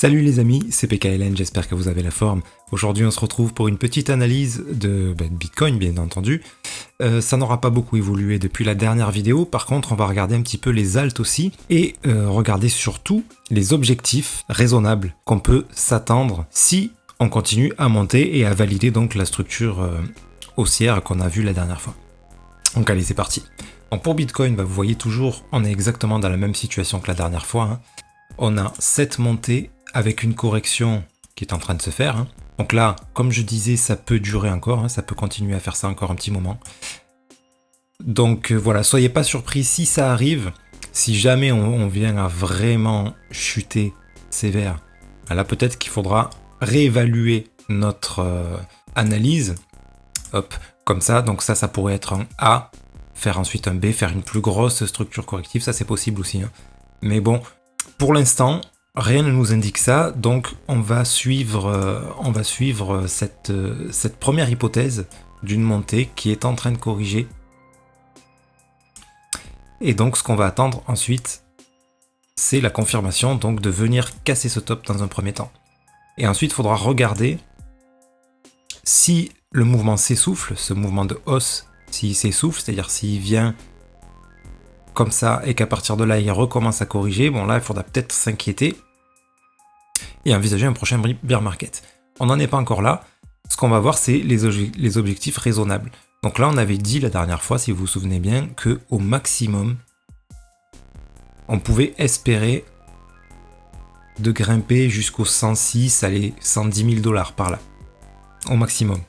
Salut les amis, c'est PKLN, j'espère que vous avez la forme. Aujourd'hui on se retrouve pour une petite analyse de Bitcoin bien entendu. Ça n'aura pas beaucoup évolué depuis la dernière vidéo, par contre on va regarder un petit peu les alts aussi et regarder surtout les objectifs raisonnables qu'on peut s'attendre si on continue à monter et à valider donc la structure haussière qu'on a vue la dernière fois. Donc allez, c'est parti. Donc pour Bitcoin, vous voyez toujours, on est exactement dans la même situation que la dernière fois. Hein. On a cette montée avec une correction qui est en train de se faire. Donc là, comme je disais, ça peut durer encore, ça peut continuer à faire ça encore un petit moment. Donc voilà, soyez pas surpris si ça arrive, si jamais on vient à vraiment chuter sévère. Là, peut-être qu'il faudra réévaluer notre analyse. Hop, comme ça, donc ça pourrait être un A, faire ensuite un B, faire une plus grosse structure corrective, ça c'est possible aussi. Mais bon, pour l'instant, rien ne nous indique ça, donc on va suivre cette première hypothèse d'une montée qui est en train de corriger. Et donc ce qu'on va attendre ensuite, c'est la confirmation donc de venir casser ce top dans un premier temps. Et ensuite, il faudra regarder si le mouvement s'essouffle, ce mouvement de hausse, s'il s'essouffle, c'est-à-dire s'il vient comme ça et qu'à partir de là il recommence à corriger, bon là il faudra peut-être s'inquiéter et envisager un prochain bear market. On n'en est pas encore là, ce qu'on va voir c'est les objectifs raisonnables. Donc là on avait dit la dernière fois, si vous vous souvenez bien, que au maximum on pouvait espérer de grimper jusqu'au 106, allez 110 000 $ par là, au maximum.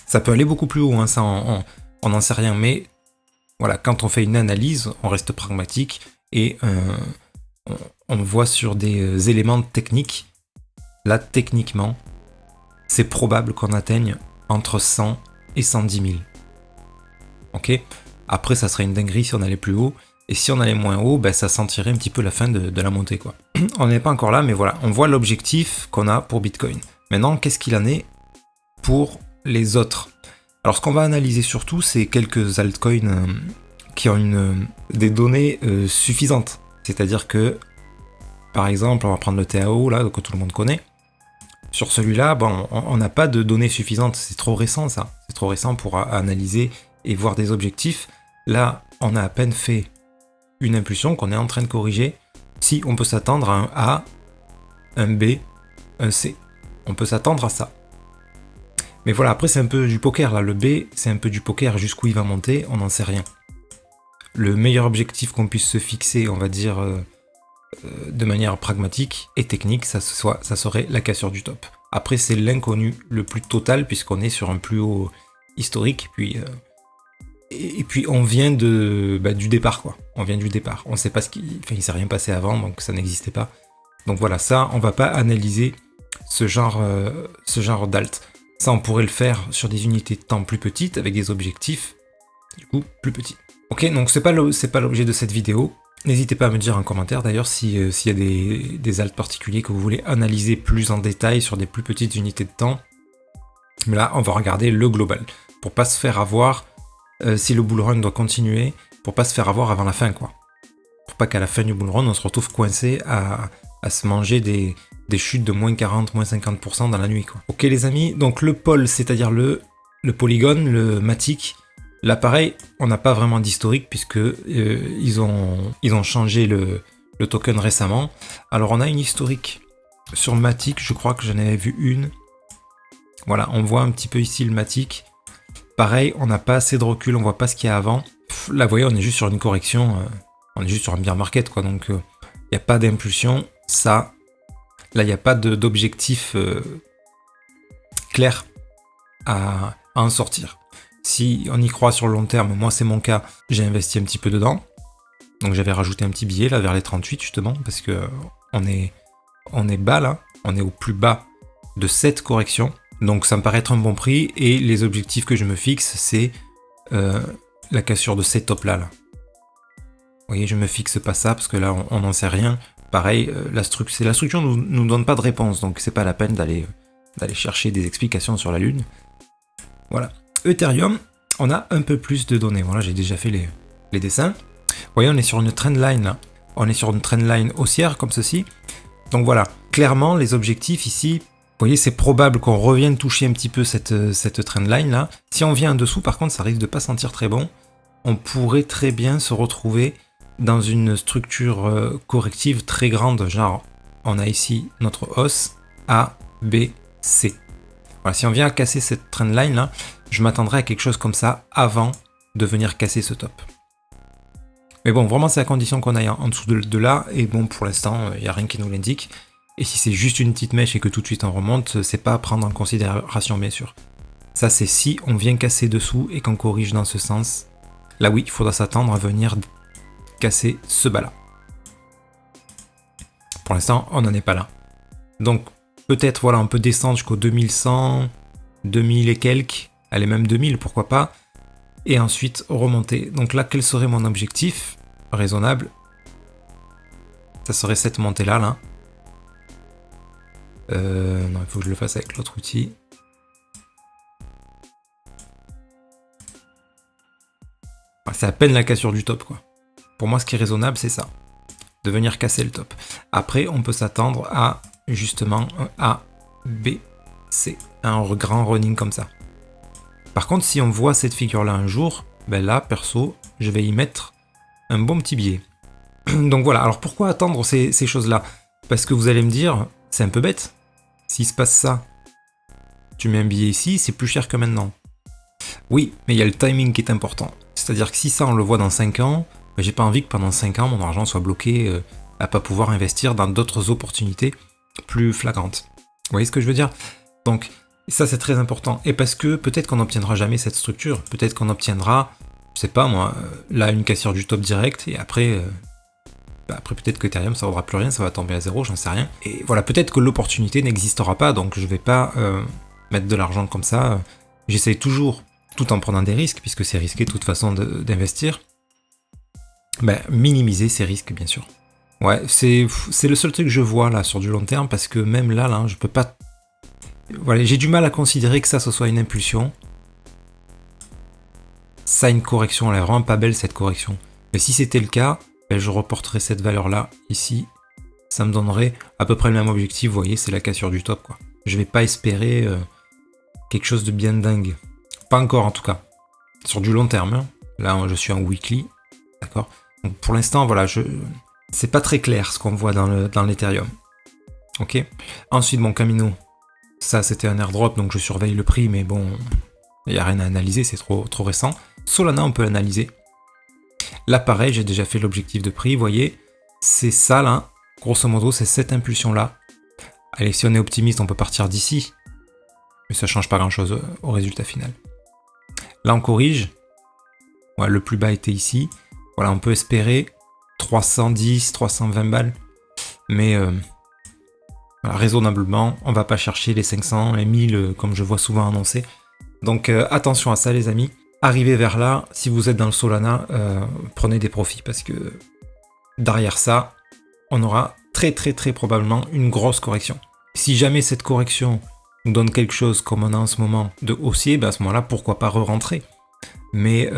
Ça peut aller beaucoup plus haut, ça on n'en sait rien, mais voilà, quand on fait une analyse, on reste pragmatique et on voit sur des éléments techniques. Là, techniquement, c'est probable qu'on atteigne entre 100 et 110 000. Ok ? Après, ça serait une dinguerie si on allait plus haut. Et si on allait moins haut, ça sentirait un petit peu la fin de la montée, quoi. On n'est pas encore là, mais voilà, on voit l'objectif qu'on a pour Bitcoin. Maintenant, qu'est-ce qu'il en est pour les autres ? Alors, ce qu'on va analyser surtout, c'est quelques altcoins qui ont des données suffisantes. C'est-à-dire que, par exemple, on va prendre le TAO, là, que tout le monde connaît. Sur celui-là, bon, on n'a pas de données suffisantes. C'est trop récent, ça. C'est trop récent pour analyser et voir des objectifs. Là, on a à peine fait une impulsion qu'on est en train de corriger. Si on peut s'attendre à un A, un B, un C. On peut s'attendre à ça. Mais voilà, après c'est un peu du poker là, le B c'est un peu du poker, jusqu'où il va monter, on n'en sait rien. Le meilleur objectif qu'on puisse se fixer, on va dire de manière pragmatique et technique, ça serait la cassure du top. Après c'est l'inconnu le plus total puisqu'on est sur un plus haut historique, et puis on vient du départ quoi. On vient du départ, on sait pas il s'est rien passé avant donc ça n'existait pas. Donc voilà, ça on va pas analyser ce genre d'alt. Ça, on pourrait le faire sur des unités de temps plus petites, avec des objectifs, du coup, plus petits. Ok, donc c'est pas l'objet de cette vidéo. N'hésitez pas à me dire en commentaire, d'ailleurs, s'il y a des alts particuliers que vous voulez analyser plus en détail sur des plus petites unités de temps. Mais là, on va regarder le global, pour pas se faire avoir, si le bullrun doit continuer, pour pas se faire avoir avant la fin, quoi. Pour pas qu'à la fin du bullrun, on se retrouve coincé à se manger des chutes de moins 40, moins 50% dans la nuit, quoi. Ok les amis, donc le pôle, c'est-à-dire le polygone, le matic, là pareil, on n'a pas vraiment d'historique puisque ils ont changé le token récemment. Alors on a une historique sur matic, je crois que j'en avais vu une. Voilà, on voit un petit peu ici le matic. Pareil, on n'a pas assez de recul, on voit pas ce qu'il y a avant. Là vous voyez, on est juste sur une correction, on est juste sur un bear market, quoi, donc il n'y a pas d'impulsion, ça... Là, il n'y a pas d'objectif clair à en sortir. Si on y croit sur le long terme, moi c'est mon cas, j'ai investi un petit peu dedans. Donc j'avais rajouté un petit billet là vers les 38 justement, parce que on est bas là, on est au plus bas de cette correction. Donc ça me paraît être un bon prix, et les objectifs que je me fixe, c'est la cassure de ces tops là. Vous voyez, je me fixe pas ça, parce que là on n'en sait rien. Pareil, la structure nous donne pas de réponse, donc c'est pas la peine d'aller chercher des explications sur la Lune. Voilà. Ethereum, on a un peu plus de données. Voilà, j'ai déjà fait les dessins. Vous voyez, on est sur une trendline là. On est sur une trendline haussière comme ceci. Donc voilà, clairement, les objectifs ici, vous voyez, c'est probable qu'on revienne toucher un petit peu cette trendline là. Si on vient en dessous, par contre, ça risque de pas sentir très bon. On pourrait très bien se retrouver dans une structure corrective très grande, genre on a ici notre hausse A, B, C. Voilà, si on vient à casser cette trendline là, je m'attendrai à quelque chose comme ça avant de venir casser ce top. Mais bon, vraiment c'est à condition qu'on aille en dessous de là, et bon pour l'instant, il n'y a rien qui nous l'indique. Et si c'est juste une petite mèche et que tout de suite on remonte, c'est pas à prendre en considération bien sûr. Ça c'est si on vient casser dessous et qu'on corrige dans ce sens. Là oui, il faudra s'attendre à venir casser ce bas là. Pour l'instant, on n'en est pas là. Donc peut-être voilà, on peut descendre jusqu'au 2100, 2000 et quelques, allez même 2000 pourquoi pas, et ensuite remonter. Donc là, quel serait mon objectif raisonnable? Ça serait cette montée là, là. Non, il faut que je le fasse avec l'autre outil. C'est à peine la cassure du top, quoi. Pour moi, ce qui est raisonnable, c'est ça. De venir casser le top. Après, on peut s'attendre à, justement, un A, B, C. Un grand running comme ça. Par contre, si on voit cette figure-là un jour, ben là, perso, je vais y mettre un bon petit billet. Donc voilà, alors pourquoi attendre ces choses-là? Parce que vous allez me dire, c'est un peu bête. S'il se passe ça, tu mets un billet ici, c'est plus cher que maintenant. Oui, mais il y a le timing qui est important. C'est-à-dire que si ça, on le voit dans 5 ans, ben, j'ai pas envie que pendant 5 ans, mon argent soit bloqué à pas pouvoir investir dans d'autres opportunités plus flagrantes. Vous voyez ce que je veux dire? Donc, ça, c'est très important. Et parce que peut-être qu'on n'obtiendra jamais cette structure. Peut-être qu'on obtiendra, je sais pas moi, là, une cassure du top direct, et après... Après peut-être que Ethereum ça vaudra plus rien, ça va tomber à zéro, j'en sais rien. Et voilà, peut-être que l'opportunité n'existera pas, donc je vais pas mettre de l'argent comme ça. J'essaye toujours, tout en prenant des risques, puisque c'est risqué de toute façon d'investir, minimiser ces risques bien sûr. Ouais, c'est le seul truc que je vois là sur du long terme, parce que même là, je peux pas... Voilà, j'ai du mal à considérer que ça, ce soit une impulsion. Ça, une correction, elle est vraiment pas belle cette correction. Mais si c'était le cas, je reporterai cette valeur là ici, ça me donnerait à peu près le même objectif, vous voyez, c'est la cassure du top quoi. Je vais pas espérer quelque chose de bien dingue, pas encore en tout cas, sur du long terme, hein. Là je suis en weekly, d'accord. Donc pour l'instant voilà, c'est pas très clair ce qu'on voit dans l'Ethereum, ok. Ensuite bon, Camino, ça c'était un airdrop donc je surveille le prix, mais bon, il n'y a rien à analyser, c'est trop récent. Solana on peut analyser. Là pareil, j'ai déjà fait l'objectif de prix, vous voyez, c'est ça là, grosso modo c'est cette impulsion là. Allez, si on est optimiste, on peut partir d'ici, mais ça change pas grand chose au résultat final. Là on corrige, ouais, le plus bas était ici, voilà, on peut espérer 310, 320 balles, mais voilà, raisonnablement, on va pas chercher les 500, les 1000 comme je vois souvent annoncé. Donc attention à ça les amis. Arrivez vers là, si vous êtes dans le Solana, prenez des profits parce que derrière ça, on aura très probablement une grosse correction. Si jamais cette correction nous donne quelque chose comme on a en ce moment de haussier, à ce moment-là, pourquoi pas re-rentrer. Mais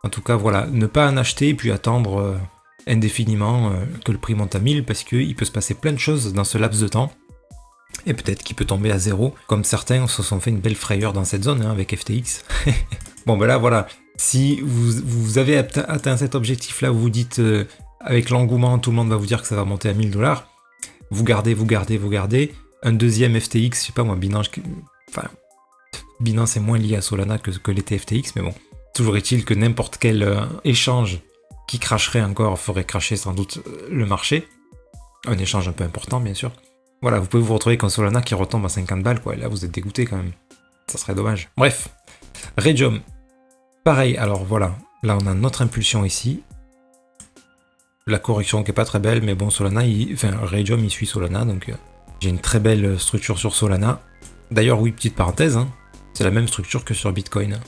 en tout cas, voilà, ne pas en acheter et puis attendre indéfiniment que le prix monte à 1000 parce qu'il peut se passer plein de choses dans ce laps de temps. Et peut-être qu'il peut tomber à zéro, comme certains se sont fait une belle frayeur dans cette zone avec FTX. Bon ben là voilà, si vous avez atteint cet objectif là, vous vous dites avec l'engouement, tout le monde va vous dire que ça va monter à 1000 $, vous gardez, un deuxième FTX, je sais pas moi, Binance est moins lié à Solana que l'était FTX, mais bon, toujours est-il que n'importe quel échange qui cracherait encore ferait cracher sans doute le marché, un échange un peu important bien sûr. Voilà, vous pouvez vous retrouver comme Solana qui retombe à 50 balles quoi, et là vous êtes dégoûté quand même, ça serait dommage. Bref, Raydium. Pareil, alors voilà, là on a notre impulsion ici. La correction qui est pas très belle, mais bon, Raydium il suit Solana, donc j'ai une très belle structure sur Solana. D'ailleurs, oui, petite parenthèse, hein, c'est la même structure que sur Bitcoin.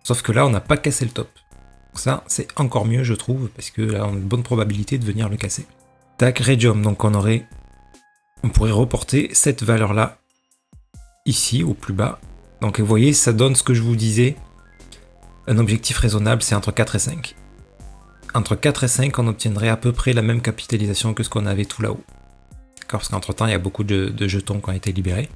Sauf que là, on n'a pas cassé le top. Donc ça, c'est encore mieux, je trouve, parce que là, on a une bonne probabilité de venir le casser. Tac, Raydium, donc on pourrait reporter cette valeur-là, ici, au plus bas. Donc vous voyez, ça donne ce que je vous disais. Un objectif raisonnable, c'est entre 4 et 5. Entre 4 et 5, on obtiendrait à peu près la même capitalisation que ce qu'on avait tout là-haut. D'accord, parce qu'entre-temps, il y a beaucoup de jetons qui ont été libérés.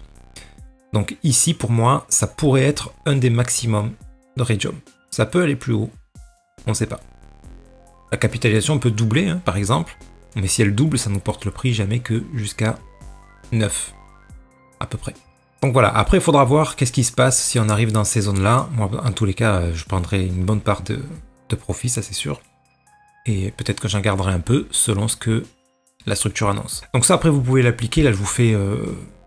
Donc ici, pour moi, ça pourrait être un des maximums de Radium. Ça peut aller plus haut, on ne sait pas. La capitalisation peut doubler, hein, par exemple, mais si elle double, ça nous porte le prix jamais que jusqu'à 9, à peu près. Donc voilà, après il faudra voir qu'est-ce qui se passe si on arrive dans ces zones-là. Moi, en tous les cas, je prendrai une bonne part de profit, ça c'est sûr. Et peut-être que j'en garderai un peu, selon ce que la structure annonce. Donc ça, après, vous pouvez l'appliquer. Là, je vous fais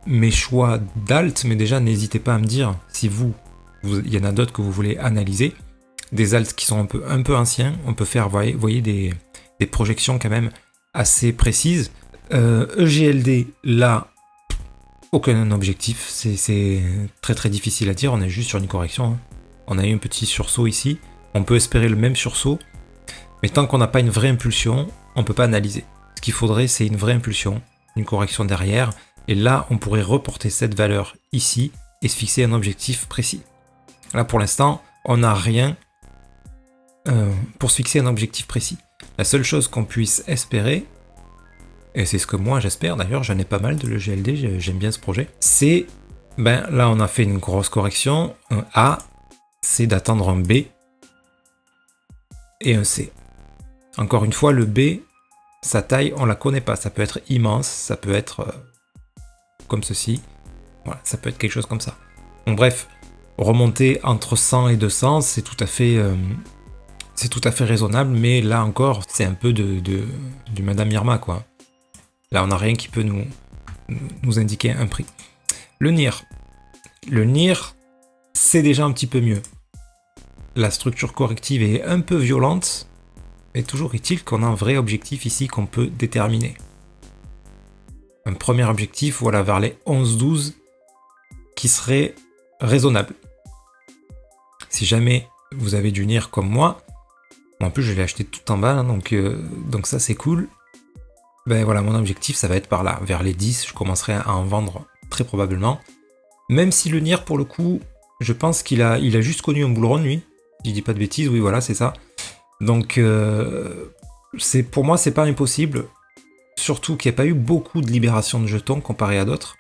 mes choix d'alt, mais déjà, n'hésitez pas à me dire si il y en a d'autres que vous voulez analyser. Des alts qui sont un peu anciens. On peut faire, vous voyez, des projections quand même assez précises. EGLD, là, aucun objectif. C'est très très difficile à dire. On est juste sur une correction. Hein. On a eu un petit sursaut ici. On peut espérer le même sursaut. Mais tant qu'on n'a pas une vraie impulsion, on ne peut pas analyser. Ce qu'il faudrait, c'est une vraie impulsion, une correction derrière. Et là, on pourrait reporter cette valeur ici et se fixer un objectif précis. Là, pour l'instant, on n'a rien pour se fixer un objectif précis. La seule chose qu'on puisse espérer, et c'est ce que moi j'espère d'ailleurs, j'en ai pas mal de l'EGLD, j'aime bien ce projet, c'est, là on a fait une grosse correction, un A, c'est d'attendre un B et un C. Encore une fois, le B, sa taille, on la connaît pas, ça peut être immense, ça peut être comme ceci, voilà, ça peut être quelque chose comme ça. Donc bref, remonter entre 100 et 200, c'est tout à fait raisonnable, mais là encore, c'est un peu du Madame Irma, quoi. Là, on n'a rien qui peut nous indiquer un prix. Le NIR, c'est déjà un petit peu mieux. La structure corrective est un peu violente, mais toujours est-il qu'on a un vrai objectif ici qu'on peut déterminer. Un premier objectif, voilà, vers les 11-12, qui serait raisonnable. Si jamais vous avez du NIR comme moi, en plus je l'ai acheté tout en bas, hein, donc ça c'est cool. Voilà, mon objectif ça va être par là, vers les 10, je commencerai à en vendre très probablement. Même si le NIR pour le coup, je pense qu'il a juste connu un bull run lui, si je dis pas de bêtises, oui voilà c'est ça. Donc pour moi c'est pas impossible, surtout qu'il n'y a pas eu beaucoup de libération de jetons comparé à d'autres.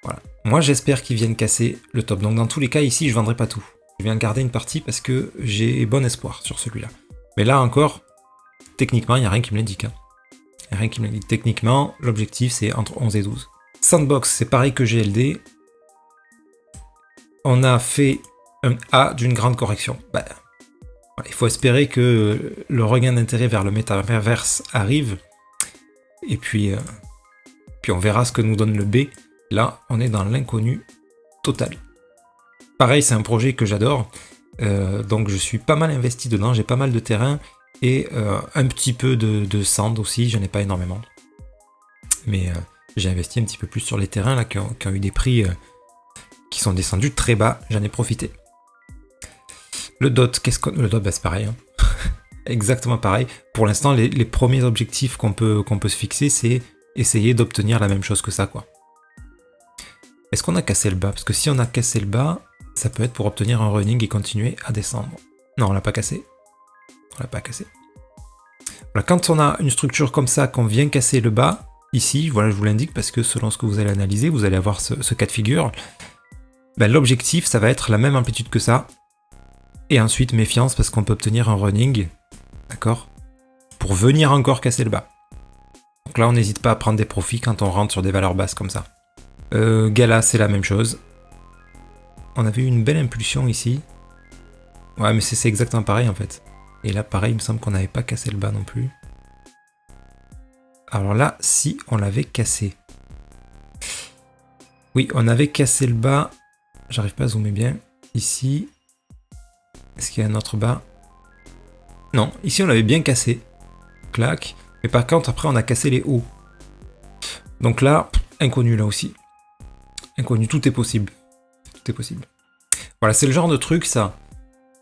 Voilà. Moi j'espère qu'ils viennent casser le top, donc dans tous les cas ici je vendrai pas tout. Je viens garder une partie parce que j'ai bon espoir sur celui-là. Mais là encore, techniquement il n'y a rien qui me l'indique. Hein. Il n'y a rien qui me l'indique. Techniquement, l'objectif c'est entre 11 et 12. Sandbox, c'est pareil que GLD. On a fait un A d'une grande correction. Il faut espérer que le regain d'intérêt vers le métaverse arrive. Et puis on verra ce que nous donne le B. Là, on est dans l'inconnu total. Pareil, c'est un projet que j'adore. Donc je suis pas mal investi dedans. J'ai pas mal de terrain. Et un petit peu de sand aussi. J'en ai pas énormément. Mais j'ai investi un petit peu plus sur les terrains là, qui ont eu des prix qui sont descendus très bas. J'en ai profité. Le DOT, le DOT, c'est pareil. Hein. Exactement pareil. Pour l'instant, les premiers objectifs qu'on peut se fixer, c'est essayer d'obtenir la même chose que ça, quoi. Est-ce qu'on a cassé le bas? Parce que si on a cassé le bas, ça peut être pour obtenir un running et continuer à descendre. Non, on l'a pas cassé. On l'a pas cassé. Voilà, quand on a une structure comme ça, qu'on vient casser le bas, ici, voilà, je vous l'indique parce que selon ce que vous allez analyser, vous allez avoir ce cas de figure. L'objectif, ça va être la même amplitude que ça. Et ensuite, méfiance, parce qu'on peut obtenir un running, d'accord, pour venir encore casser le bas. Donc là, on n'hésite pas à prendre des profits quand on rentre sur des valeurs basses comme ça. Gala, c'est la même chose. On avait eu une belle impulsion ici. Ouais, mais c'est exactement pareil, en fait. Et là, pareil, il me semble qu'on n'avait pas cassé le bas non plus. Alors là, si, on l'avait cassé. Oui, on avait cassé le bas. J'arrive pas à zoomer bien. Ici... Est-ce qu'il y a un autre bas? Non, ici on l'avait bien cassé. Clac. Mais par contre, après, on a cassé les hauts. Donc là, inconnu là aussi. Inconnu, tout est possible. Tout est possible. Voilà, c'est le genre de truc, ça.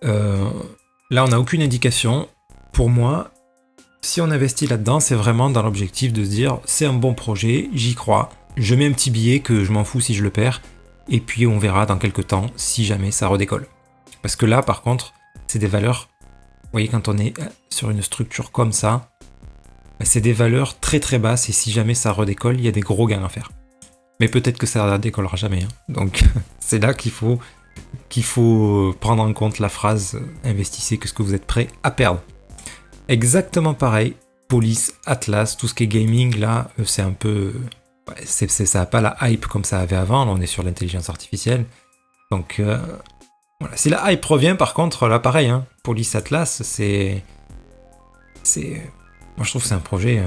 Là, on n'a aucune indication. Pour moi, si on investit là-dedans, c'est vraiment dans l'objectif de se dire, c'est un bon projet, j'y crois. Je mets un petit billet que je m'en fous si je le perds. Et puis, on verra dans quelques temps si jamais ça redécolle. Parce que là, par contre, c'est des valeurs... Vous voyez, quand on est sur une structure comme ça, c'est des valeurs très très basses et si jamais ça redécolle, il y a des gros gains à faire. Mais peut-être que ça décollera jamais. Hein. Donc c'est là qu'il faut prendre en compte la phrase investissez que ce que vous êtes prêt à perdre. Exactement pareil, Police, Atlas, tout ce qui est gaming, là, c'est un peu... ça n'a pas la hype comme ça avait avant, là on est sur l'intelligence artificielle. Donc voilà. Si la hype revient par contre, là pareil, hein, Police, Atlas, c'est... Moi je trouve que c'est un projet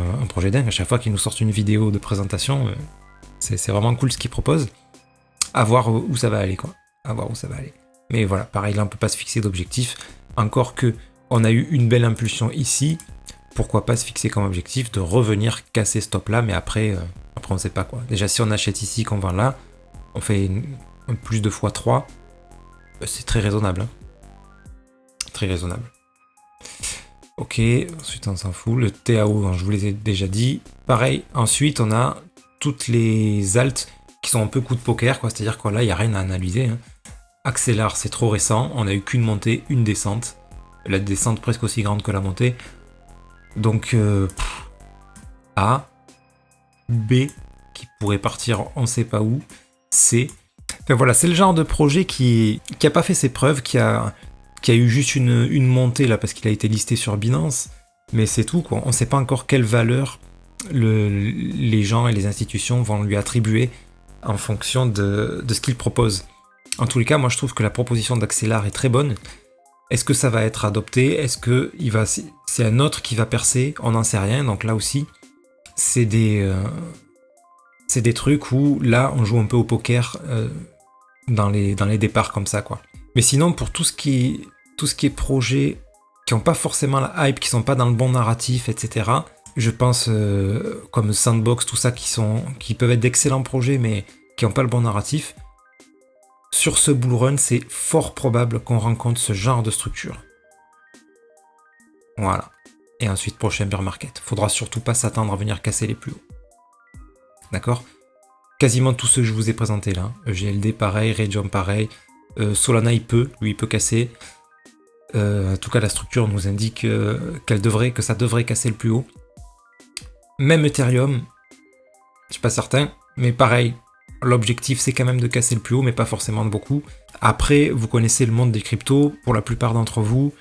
dingue, à chaque fois qu'ils nous sortent une vidéo de présentation, c'est vraiment cool ce qu'ils proposent. À voir où ça va aller, quoi. À voir où ça va aller. Mais voilà, pareil, là on peut pas se fixer d'objectif. Encore que on a eu une belle impulsion ici, pourquoi pas se fixer comme objectif de revenir casser ce top là, mais après on sait pas quoi. Déjà si on achète ici, qu'on vend là, on fait un plus de x3, c'est très raisonnable. Hein. Très raisonnable. Ok, ensuite on s'en fout. Le TAO, je vous les ai déjà dit. Pareil, ensuite on a toutes les alts qui sont un peu coup de poker, quoi. C'est-à-dire que là, il n'y a rien à analyser. Hein. Accélère, c'est trop récent. On a eu qu'une montée, une descente. La descente presque aussi grande que la montée. Donc, A, B, qui pourrait partir on ne sait pas où, C. Enfin voilà, c'est le genre de projet qui a pas fait ses preuves, qui a eu juste une montée là parce qu'il a été listé sur Binance, mais c'est tout, quoi. On ne sait pas encore quelle valeur les gens et les institutions vont lui attribuer en fonction de ce qu'il propose. En tous les cas, moi je trouve que la proposition d'Axelar est très bonne. Est-ce que ça va être adopté? Est-ce que c'est un autre qui va percer? On n'en sait rien. Donc là aussi, c'est des trucs où là on joue un peu au poker dans les départs comme ça, quoi. Mais sinon, pour tout ce qui est projets qui n'ont pas forcément la hype, qui sont pas dans le bon narratif, etc. Je pense comme Sandbox, tout ça, qui peuvent être d'excellents projets, mais qui n'ont pas le bon narratif. Sur ce bull run, c'est fort probable qu'on rencontre ce genre de structure. Voilà. Et ensuite, prochain bear market. Faudra surtout pas s'attendre à venir casser les plus hauts. D'accord? Quasiment tous ceux que je vous ai présentés là. EGLD pareil, Rayjom pareil. Solana il peut casser. En tout cas, la structure nous indique que ça devrait casser le plus haut. Même Ethereum, je suis pas certain, mais pareil, l'objectif c'est quand même de casser le plus haut, mais pas forcément de beaucoup. Après, vous connaissez le monde des cryptos, pour la plupart d'entre vous,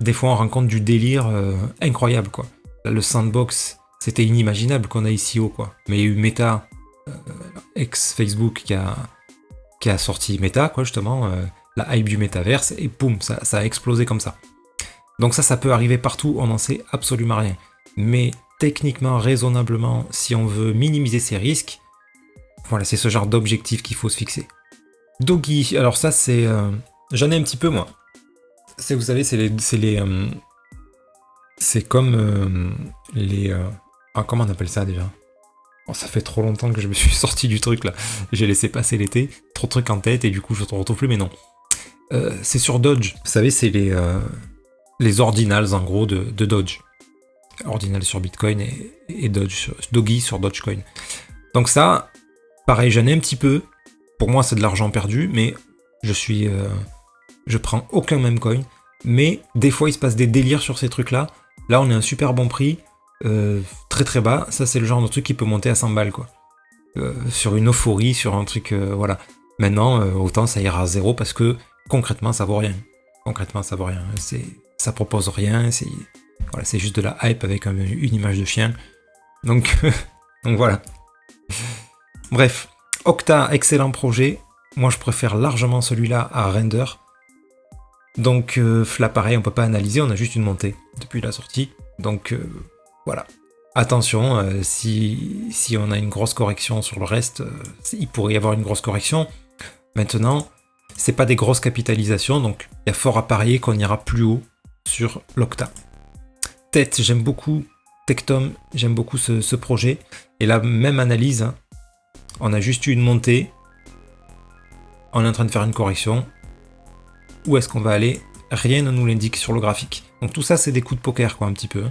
des fois on rencontre du délire incroyable, quoi. Là, le Sandbox, c'était inimaginable qu'on a ici haut, quoi. Mais il y a eu Meta, ex-Facebook, qui a sorti Meta, quoi, justement, la hype du métaverse, et boum, ça a explosé comme ça. Donc ça peut arriver partout, on n'en sait absolument rien. Mais techniquement, raisonnablement, si on veut minimiser ses risques, voilà, c'est ce genre d'objectif qu'il faut se fixer. Doggy, alors ça c'est... j'en ai un petit peu moi. Vous savez, c'est comme les... comment on appelle ça déjà? Oh, ça fait trop longtemps que je me suis sorti du truc là. J'ai laissé passer l'été, trop de trucs en tête et du coup je ne retrouve plus, mais non. C'est sur Dodge. Vous savez, c'est les ordinals en gros de Dodge. Ordinal sur Bitcoin et Doggy sur Dogecoin. Donc ça, pareil, j'en ai un petit peu. Pour moi, c'est de l'argent perdu, mais je prends aucun meme coin. Mais des fois, il se passe des délires sur ces trucs-là. Là, on est à un super bon prix, très très bas. Ça, c'est le genre de truc qui peut monter à 100 balles, quoi. Sur une euphorie, sur un truc, voilà. Maintenant, autant ça ira à zéro parce que concrètement, ça vaut rien. Concrètement, ça vaut rien. Ça propose rien. Voilà, c'est juste de la hype avec une image de chien. Donc voilà. Bref, Octa, excellent projet. Moi, je préfère largement celui-là à Render. Donc là, pareil, on peut pas analyser, on a juste une montée depuis la sortie. Donc voilà. Attention, si on a une grosse correction sur le reste, il pourrait y avoir une grosse correction. Maintenant, c'est pas des grosses capitalisations, donc il y a fort à parier qu'on ira plus haut sur l'Octa. Tête, j'aime beaucoup Tectum, j'aime beaucoup ce projet. Et la même analyse, hein, on a juste eu une montée, on est en train de faire une correction. Où est-ce qu'on va aller? Rien ne nous l'indique sur le graphique. Donc tout ça, c'est des coups de poker, quoi, un petit peu.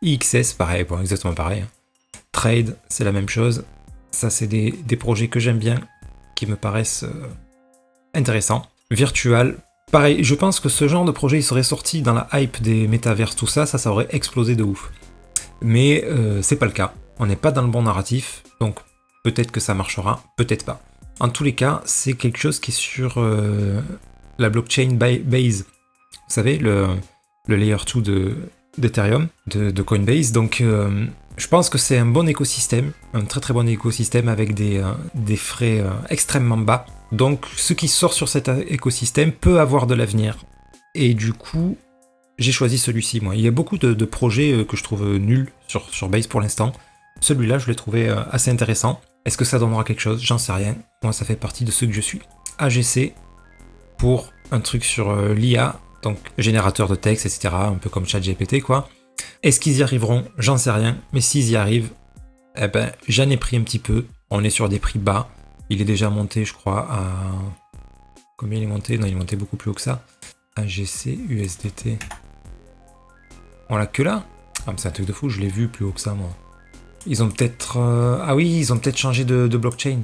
IXS, pareil, bon, exactement pareil. Trade, c'est la même chose. Ça, c'est des projets que j'aime bien, qui me paraissent intéressants. Virtual, pareil, je pense que ce genre de projet, il serait sorti dans la hype des métaverses, tout ça, ça aurait explosé de ouf. mais c'est pas le cas. On n'est pas dans le bon narratif, donc peut-être que ça marchera, peut-être pas. En tous les cas, c'est quelque chose qui est sur la blockchain Base. Vous savez, le layer 2 d'Ethereum, de Coinbase. Donc je pense que c'est un bon écosystème, un très très bon écosystème avec des frais extrêmement bas. Donc ce qui sort sur cet écosystème peut avoir de l'avenir. Et du coup, j'ai choisi celui-ci, moi. Il y a beaucoup de projets que je trouve nuls sur Base pour l'instant. Celui-là, je l'ai trouvé assez intéressant. Est-ce que ça donnera quelque chose? J'en sais rien. Moi, ça fait partie de ceux que je suis. AGC pour un truc sur l'IA, donc générateur de texte, etc. Un peu comme ChatGPT, quoi. Est-ce qu'ils y arriveront? J'en sais rien. Mais s'ils y arrivent, eh ben, j'en ai pris un petit peu. On est sur des prix bas. Il est déjà monté, je crois, à... Combien il est monté? Non, il est monté beaucoup plus haut que ça. AGC, USDT. On l'a que là? Ah, mais c'est un truc de fou, je l'ai vu plus haut que ça, moi. Ils ont peut-être... Ah oui, ils ont peut-être changé de blockchain.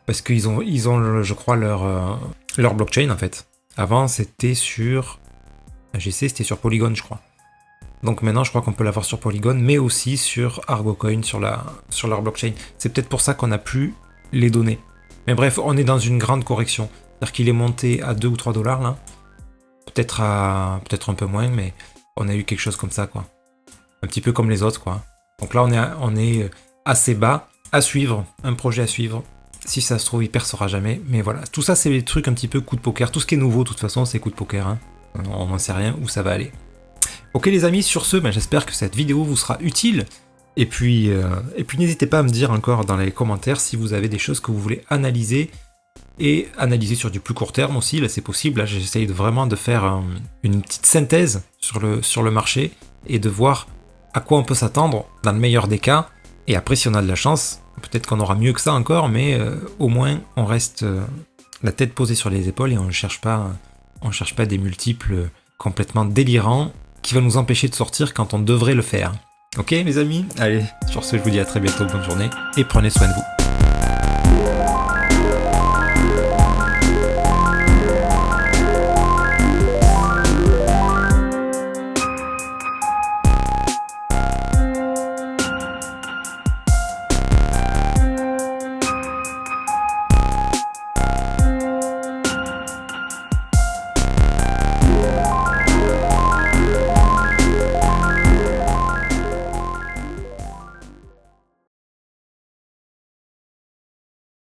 Parce qu'ils ont, je crois, leur blockchain, en fait. Avant, c'était sur... AGC, c'était sur Polygon, je crois. Donc maintenant, je crois qu'on peut l'avoir sur Polygon, mais aussi sur Argocoin, sur leur blockchain. C'est peut-être pour ça qu'on n'a plus les données. Mais bref, on est dans une grande correction. C'est-à-dire qu'il est monté à 2 ou 3 dollars, là. Peut-être un peu moins, mais on a eu quelque chose comme ça, quoi. Un petit peu comme les autres, quoi. Donc là, on est assez bas, à suivre, un projet à suivre. Si ça se trouve, il percera jamais. Mais voilà, tout ça, c'est des trucs un petit peu coup de poker. Tout ce qui est nouveau, de toute façon, c'est coup de poker. Hein. On n'en sait rien où ça va aller. Ok les amis, sur ce, ben, j'espère que cette vidéo vous sera utile. Et puis n'hésitez pas à me dire encore dans les commentaires si vous avez des choses que vous voulez analyser. Et analyser sur du plus court terme aussi, là c'est possible. Là j'essaye vraiment de faire une petite synthèse sur le marché et de voir à quoi on peut s'attendre dans le meilleur des cas. Et après, si on a de la chance, peut-être qu'on aura mieux que ça encore, mais au moins on reste la tête posée sur les épaules et on ne cherche pas des multiples complètement délirants qui vont nous empêcher de sortir quand on devrait le faire. Ok les amis? Allez, sur ce je vous dis à très bientôt, bonne journée et prenez soin de vous.